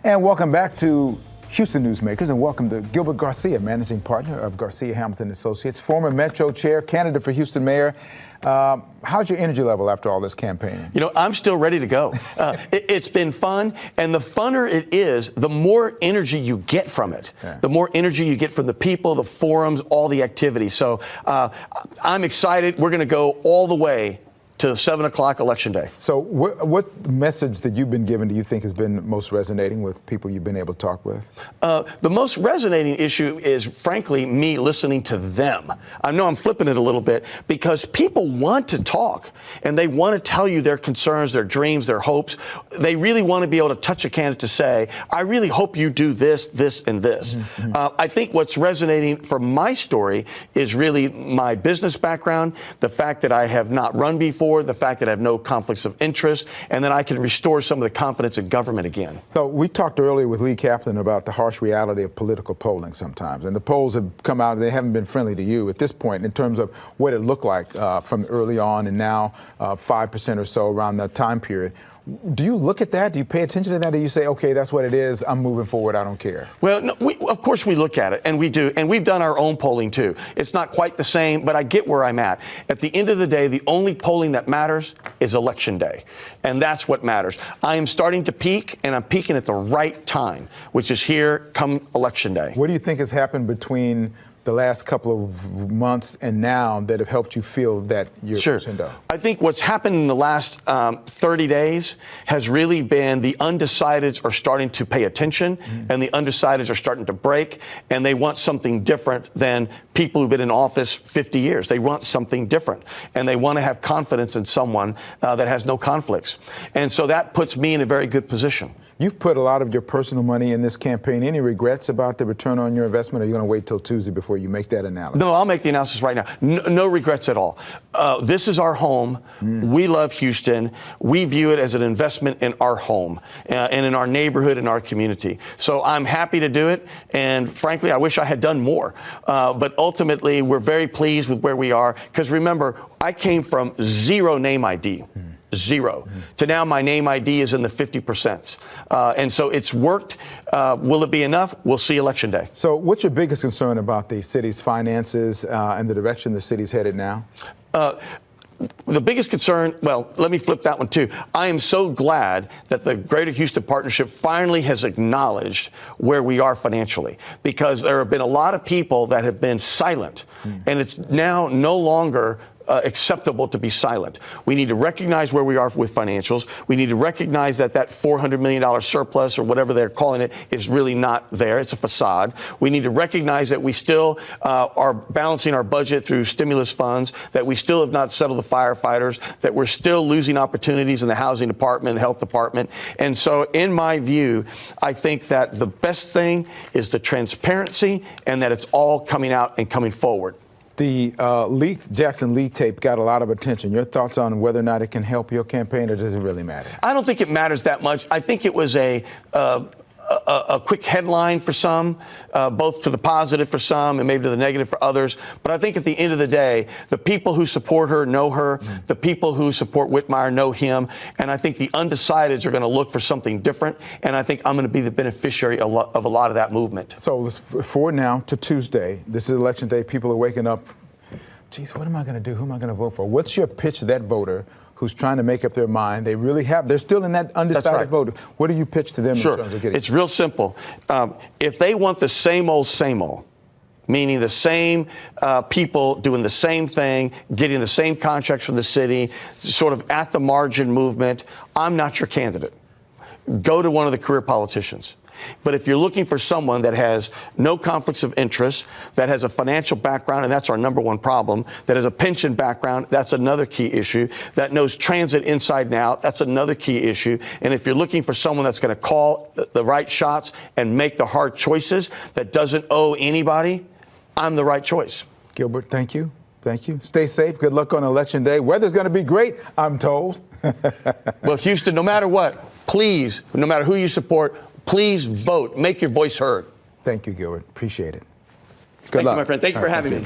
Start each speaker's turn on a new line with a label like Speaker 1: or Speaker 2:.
Speaker 1: And welcome back to Houston Newsmakers, and welcome to Gilbert Garcia, managing partner of Garcia Hamilton Associates, former Metro chair, candidate for Houston mayor. How's your energy level after all this campaigning?
Speaker 2: You know, I'm still ready to go. It's been fun, and the funner it is, the more energy you get from it. Yeah. The more energy you get from the people, the forums, all the activity. So I'm excited. We're going to go all the way to 7 o'clock Election Day.
Speaker 1: So what message that you've been given do you think has been most resonating with people you've been able to talk with?
Speaker 2: The most resonating issue is, frankly, me listening to them. I know I'm flipping it a little bit because people want to talk and they want to tell you their concerns, their dreams, their hopes. They really want to be able to touch a candidate to say, I really hope you do this, this, and this. Mm-hmm. I think what's resonating for my story is really my business background, the fact that I have not run before, the fact that I have no conflicts of interest, and then I can restore some of the confidence in government again.
Speaker 1: So we talked earlier with Lee Kaplan about the harsh reality of political polling sometimes, and the polls have come out and they haven't been friendly to you at this point in terms of what it looked like from early on and now 5% or so around that time period. Do you look at that? Do you pay attention to that? Or do you say, okay, that's what it is, I'm moving forward, I don't care?
Speaker 2: Well, no, of course we look at it, and we do. And we've done our own polling, too. It's not quite the same, but I get where I'm at. At the end of the day, the only polling that matters is Election Day. And that's what matters. I am starting to peak, and I'm peaking at the right time, which is here come Election Day.
Speaker 1: What do you think has happened between the last couple of months and now that have helped you feel that you're pushing up?
Speaker 2: I think what's happened in the last 30 days has really been the undecideds are starting to pay attention, and the undecideds are starting to break, and they want something different than people who've been in office 50 years. They want something different, and they want to have confidence in someone that has no conflicts. And so that puts me in a very good position.
Speaker 1: You've put a lot of your personal money in this campaign. Any regrets about the return on your investment, or are you going to wait till Tuesday before you make that analysis?
Speaker 2: No, I'll make the analysis right now. No regrets at all. This is our home. We love Houston. We view it as an investment in our home and in our neighborhood and our community. So I'm happy to do it. And frankly, I wish I had done more. But ultimately, we're very pleased with where we are. Because remember, I came from zero name ID. Zero. To now my name ID is in the 50%. And so it's worked. Will it be enough? We'll see Election Day.
Speaker 1: So what's your biggest concern about the city's finances and the direction the city's headed now?
Speaker 2: The biggest concern, well, let me flip that one too. I am so glad that the Greater Houston Partnership finally has acknowledged where we are financially, because there have been a lot of people that have been silent, and it's now no longer acceptable to be silent. We need to recognize where we are with financials. We need to recognize that that $400 million surplus, or whatever they're calling it, is really not there. It's a facade. We need to recognize that we still are balancing our budget through stimulus funds, that we still have not settled the firefighters, that we're still losing opportunities in the housing department, the health department. And so in my view, I think that the best thing is the transparency, and that it's all coming out and coming forward.
Speaker 1: The Jackson Lee tape got a lot of attention. Your thoughts on whether or not it can help your campaign, or does it really matter?
Speaker 2: I don't think it matters that much. I think it was a quick headline for some, both to the positive for some and maybe to the negative for others. But I think at the end of the day, the people who support her know her. The people who support Whitmire know him. And I think the undecideds are going to look for something different. And I think I'm going to be the beneficiary of a lot of that movement.
Speaker 1: So let's forward now to Tuesday. This is Election Day. People are waking up. Geez, what am I going to do? Who am I going to vote for? What's your pitch to that voter who's trying to make up their mind? They're still in that undecided vote. What do you pitch to them in terms of getting?
Speaker 2: It's real simple. If they want the same old, meaning the same people doing the same thing, getting the same contracts from the city, sort of at the margin movement, I'm not your candidate. Go to one of the career politicians. But if you're looking for someone that has no conflicts of interest, that has a financial background, and that's our number one problem, that has a pension background, that's another key issue, that knows transit inside and out, that's another key issue. And if you're looking for someone that's going to call the right shots and make the hard choices, that doesn't owe anybody, I'm the right choice.
Speaker 1: Gilbert, thank you. Thank you. Stay safe. Good luck on Election Day. Weather's going to be great, I'm told.
Speaker 2: Well, Houston, no matter what, please, no matter who you support, please vote. Make your voice heard.
Speaker 1: Thank you, Gilbert. Appreciate it.
Speaker 2: Good luck. Thank you, my friend. Thank you for having me.